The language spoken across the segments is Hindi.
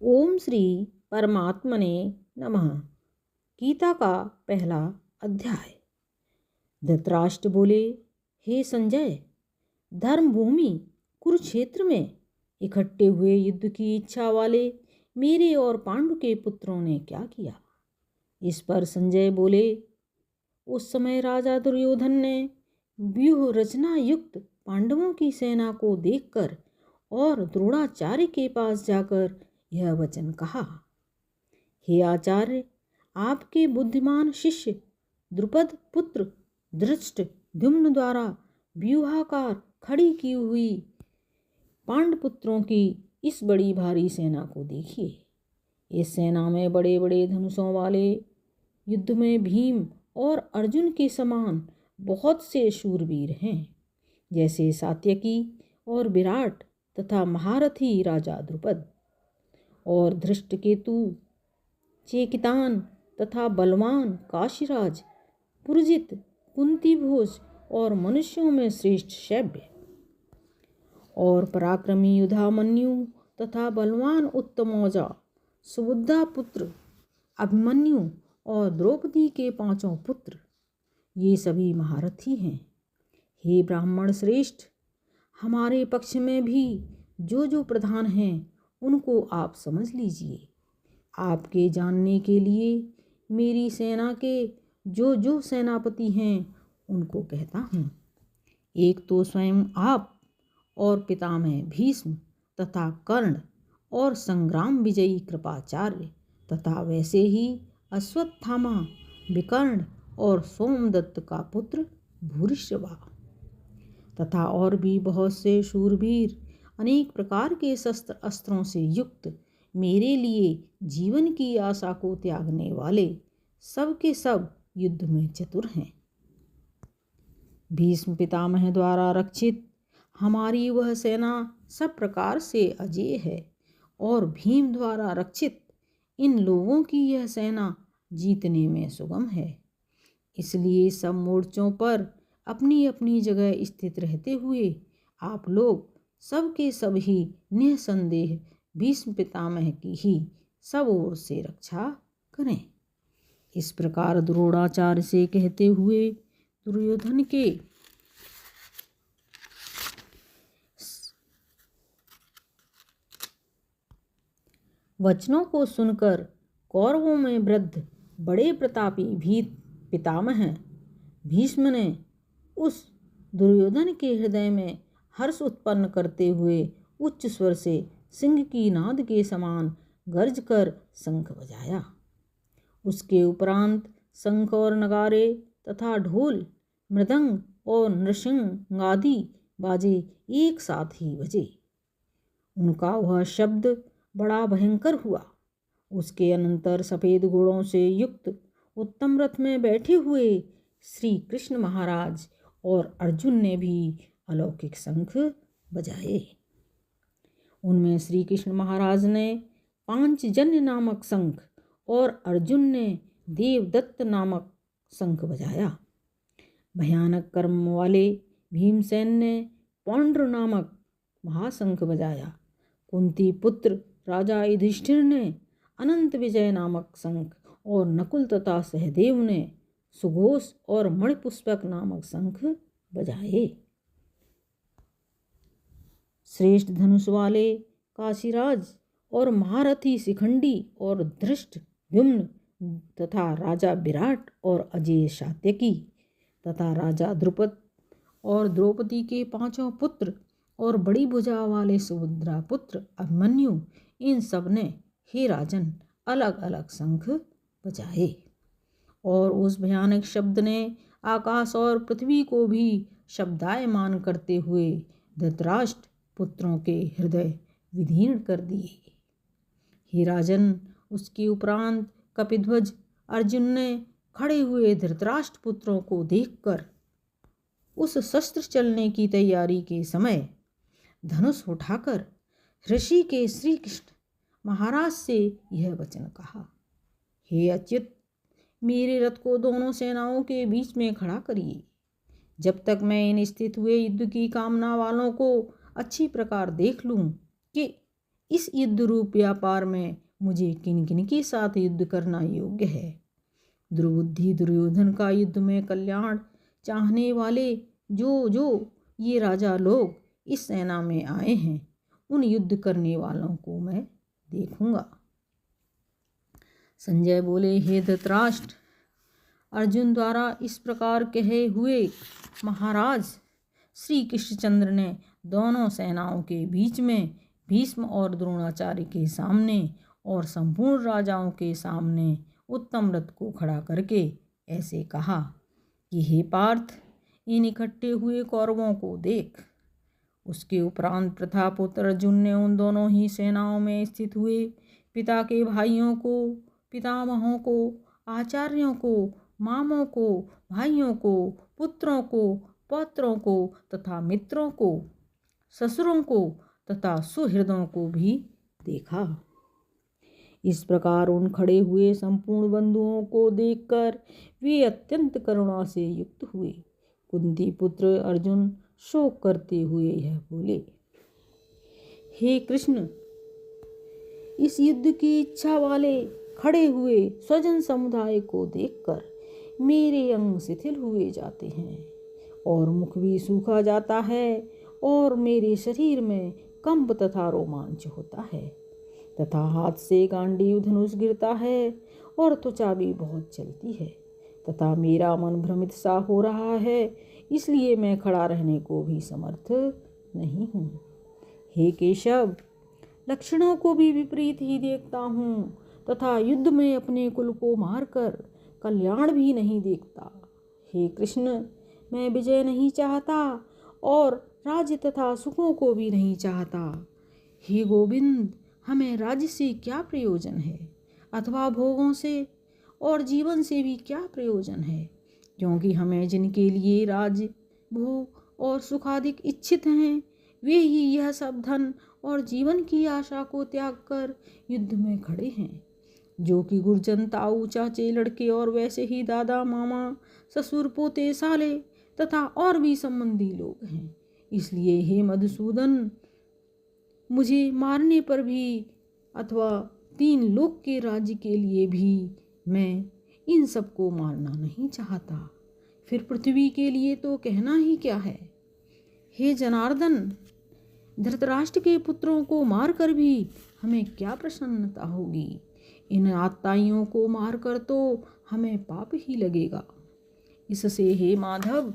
ओम श्री परमात्मने नमः। गीता का पहला अध्याय। धृतराष्ट्र बोले, हे संजय, धर्मभूमि कुरुक्षेत्र में इकट्ठे हुए युद्ध की इच्छा वाले मेरे और पांडु के पुत्रों ने क्या किया। इस पर संजय बोले, उस समय राजा दुर्योधन ने व्यूह रचना युक्त पांडवों की सेना को देखकर और द्रोणाचार्य के पास जाकर यह वचन कहा, हे आचार्य, आपके बुद्धिमान शिष्य द्रुपद पुत्र धृष्टद्युम्न द्वारा व्यूहाकार खड़ी की हुई पांडपुत्रों की इस बड़ी भारी सेना को देखिए। इस सेना में बड़े बड़े धनुषों वाले, युद्ध में भीम और अर्जुन के समान बहुत से शूरवीर हैं, जैसे सात्यकी और विराट तथा महारथी राजा द्रुपद और धृष्टकेतु, चेकितान तथा बलवान काशीराज, पुरजित, कुंतीभोज और मनुष्यों में श्रेष्ठ शैब्य और पराक्रमी युधामन्यु तथा बलवान उत्तमौजा, सुबुद्धा पुत्र अभिमन्यु और द्रौपदी के 5 पुत्र, ये सभी महारथी हैं। हे ब्राह्मण श्रेष्ठ, हमारे पक्ष में भी जो प्रधान हैं उनको आप समझ लीजिए। आपके जानने के लिए मेरी सेना के जो सेनापति हैं उनको कहता हूँ। एक तो स्वयं आप और पितामह भीष्म तथा कर्ण और संग्राम विजयी कृपाचार्य तथा वैसे ही अश्वत्थामा, विकर्ण और सोमदत्त का पुत्र भूरिश्रवा तथा और भी बहुत से शूरवीर, अनेक प्रकार के शस्त्र अस्त्रों से युक्त, मेरे लिए जीवन की आशा को त्यागने वाले सब के सब युद्ध में चतुर हैं। भीष्म पितामह द्वारा रक्षित हमारी वह सेना सब प्रकार से अजेय है और भीम द्वारा रक्षित इन लोगों की यह सेना जीतने में सुगम है। इसलिए सब मोर्चों पर अपनी अपनी जगह स्थित रहते हुए आप लोग सब के सब ही निसंदेह भीष्म पितामह की ही सब ओर से रक्षा करें। इस प्रकार द्रोणाचार्य से कहते हुए दुर्योधन के वचनों को सुनकर कौरवों में वृद्ध बड़े प्रतापी पितामह भीष्म ने उस दुर्योधन के हृदय में हर्ष उत्पन्न करते हुए उच्च स्वर से सिंह की नाद के समान गर्ज कर शंख बजाया। उसके उपरांत शंख और नगारे तथा ढोल, मृदंग और नृसिंग आदि बाजे एक साथ ही बजे। उनका वह शब्द बड़ा भयंकर हुआ। उसके अनंतर सफ़ेद घोड़ों से युक्त उत्तम रथ में बैठे हुए श्री कृष्ण महाराज और अर्जुन ने भी अलौकिक शंख बजाए। उनमें श्री कृष्ण महाराज ने पांचजन्य नामक शंख और अर्जुन ने देवदत्त नामक शंख बजाया। भयानक कर्म वाले भीमसेन ने पौंड्र नामक महाशंख बजाया। कुंती पुत्र राजा युधिष्ठिर ने अनंत विजय नामक शंख और नकुल तथा सहदेव ने सुघोष और मणिपुष्पक नामक शंख बजाए। श्रेष्ठ धनुष वाले काशीराज और महारथी शिखंडी और धृष्टद्युम्न तथा राजा विराट और अजेय सात्यकी तथा राजा द्रुपद और द्रौपदी के 5 पुत्र और बड़ी भुजा वाले सुभद्रा पुत्र अभिमन्यु, इन सब ने हे राजन अलग अलग शंख बजाए। और उस भयानक शब्द ने आकाश और पृथ्वी को भी शब्दायमान करते हुए धृतराष्ट्र पुत्रों के हृदय विदीर्ण कर दिए। हे राजन, उसके उपरांत कपिध्वज अर्जुन ने खड़े हुए धृतराष्ट्र पुत्रों को देखकर उस शस्त्र चलने की तैयारी के समय धनुष उठाकर ऋषि के श्री कृष्ण महाराज से यह वचन कहा, हे अच्युत, मेरे रथ को दोनों सेनाओं के बीच में खड़ा करिए, जब तक मैं इन स्थित हुए युद्ध की कामना वालों को अच्छी प्रकार देख लूं कि इस युद्ध रूप व्यापार में मुझे किन किन के साथ युद्ध करना योग्य है। दुर्बुद्धि दुर्योधन का युद्ध में कल्याण चाहने वाले जो ये राजा लोग इस सेना में आए हैं, उन युद्ध करने वालों को मैं देखूंगा। संजय बोले, हे धृतराष्ट्र, अर्जुन द्वारा इस प्रकार कहे हुए महाराज श्री कृष्णचंद्र ने दोनों सेनाओं के बीच में भीष्म और द्रोणाचार्य के सामने और संपूर्ण राजाओं के सामने उत्तम रथ को खड़ा करके ऐसे कहा कि हे पार्थ, इन इकट्ठे हुए कौरवों को देख। उसके उपरांत प्रथापुत्र अर्जुन ने उन दोनों ही सेनाओं में स्थित हुए पिता के भाइयों को, पितामहों को, आचार्यों को, मामों को, भाइयों को, पुत्रों को, पौत्रों को तथा मित्रों को, ससुरों को तथा सुहृदों को भी देखा। इस प्रकार उन खड़े हुए संपूर्ण बंधुओं को देखकर वे अत्यंत करुणा से युक्त हुए। कुंती पुत्र अर्जुन शोक करते हुए यह बोले, हे कृष्ण, इस युद्ध की इच्छा वाले खड़े हुए स्वजन समुदाय को देखकर मेरे अंग शिथिल हुए जाते हैं और मुख भी सूखा जाता है और मेरे शरीर में कंप तथा रोमांच होता है तथा हाथ से गांडीव धनुष गिरता है और त्वचा भी बहुत चलती है तथा मेरा मन भ्रमित सा हो रहा है, इसलिए मैं खड़ा रहने को भी समर्थ नहीं हूँ। हे केशव, लक्षणों को भी विपरीत ही देखता हूँ तथा युद्ध में अपने कुल को मारकर कल्याण भी नहीं देखता। हे कृष्ण, मैं विजय नहीं चाहता और राज्य तथा सुखों को भी नहीं चाहता। हे गोविंद, हमें राज्य से क्या प्रयोजन है अथवा भोगों से और जीवन से भी क्या प्रयोजन है, क्योंकि हमें जिनके लिए राज्य, भोग और सुखाधिक इच्छित हैं, वे ही यह सब धन और जीवन की आशा को त्याग कर युद्ध में खड़े हैं, जो कि गुरजन, ताऊ, चाचे, लड़के और वैसे ही दादा, मामा, ससुर, पोते, साले तथा और भी संबंधी लोग हैं। इसलिए हे मधुसूदन, मुझे मारने पर भी अथवा 3 लोक के राज्य के लिए भी मैं इन सबको मारना नहीं चाहता। फिर पृथ्वी के लिए तो कहना ही क्या है। हे जनार्दन, धृतराष्ट्र के पुत्रों को मारकर भी हमें क्या प्रसन्नता होगी। इन आत्ताइयों को मारकर तो हमें पाप ही लगेगा। इससे हे माधव,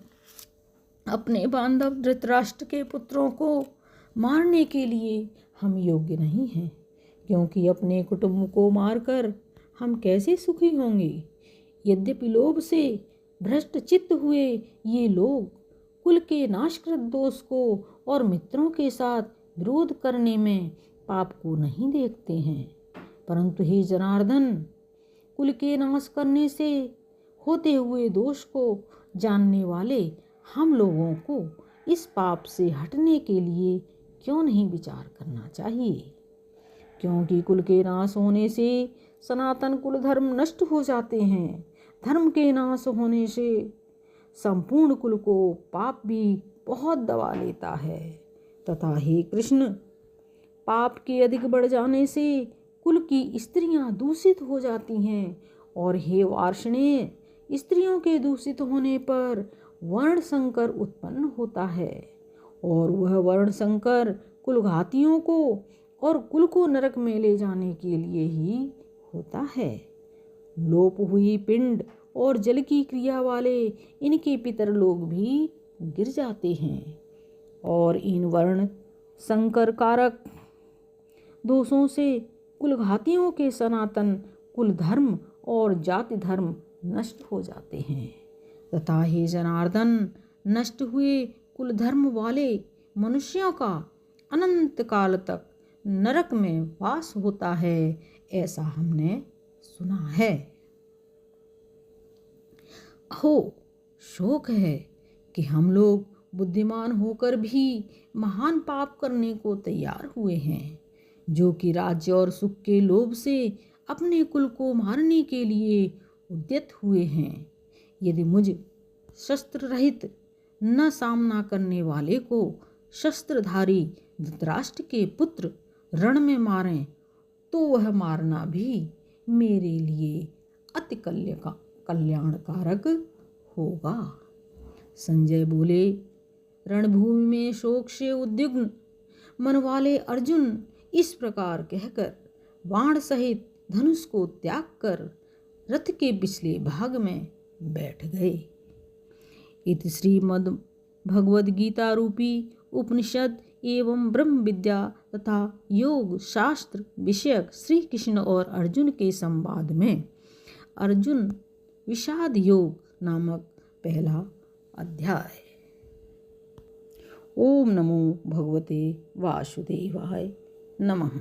अपने बांधव धृतराष्ट्र के पुत्रों को मारने के लिए हम योग्य नहीं हैं, क्योंकि अपने कुटुंब को मारकर हम कैसे सुखी होंगे। यद्यपि लोभ से भ्रष्ट चित्त हुए ये लोग कुल के नाशकृत दोष को और मित्रों के साथ विरोध करने में पाप को नहीं देखते हैं, परंतु हे जनार्दन, कुल के नाश करने से होते हुए दोष को जानने वाले हम लोगों को इस पाप से हटने के लिए क्यों नहीं विचार करना चाहिए। क्योंकि कुल के नाश होने से सनातन कुल धर्म नष्ट हो जाते हैं। धर्म के नाश होने से संपूर्ण कुल को पाप भी बहुत दबा लेता है तथा हे कृष्ण, पाप के अधिक बढ़ जाने से कुल की स्त्रियां दूषित हो जाती हैं और हे वार्ष्णेय, स्त्रियों के दूषित होने पर वर्ण संकर उत्पन्न होता है और वह वर्ण संकर कुलघातियों को और कुल को नरक में ले जाने के लिए ही होता है। लोप हुई पिंड और जल की क्रिया वाले इनके पितर लोग भी गिर जाते हैं और इन वर्ण संकर कारक दोषों से कुलघातियों के सनातन कुल धर्म और जाति धर्म नष्ट हो जाते हैं तथा हे जनार्दन, नष्ट हुए कुल धर्म वाले मनुष्यों का अनंत काल तक नरक में वास होता है, ऐसा हमने सुना है। अहो, शोक है कि हम लोग बुद्धिमान होकर भी महान पाप करने को तैयार हुए हैं, जो कि राज्य और सुख के लोभ से अपने कुल को मारने के लिए उद्यत हुए हैं। यदि मुझ शस्त्र रहित न सामना करने वाले को शस्त्रधारी धृतराष्ट्र के पुत्र रण में मारें तो वह मारना भी मेरे लिए अति कल्याणकारक होगा। संजय बोले, रणभूमि में शोक से उद्विग्न मन वाले अर्जुन इस प्रकार कहकर बाण सहित धनुष को त्याग कर रथ के पिछले भाग में बैठ गए। इति श्रीमद् भगवद गीता रूपी उपनिषद एवं ब्रह्म विद्या तथा योग शास्त्र विषयक श्री कृष्ण और अर्जुन के संवाद में अर्जुन विषाद योग नामक पहला अध्याय। ओम नमो भगवते वासुदेवाय नमः।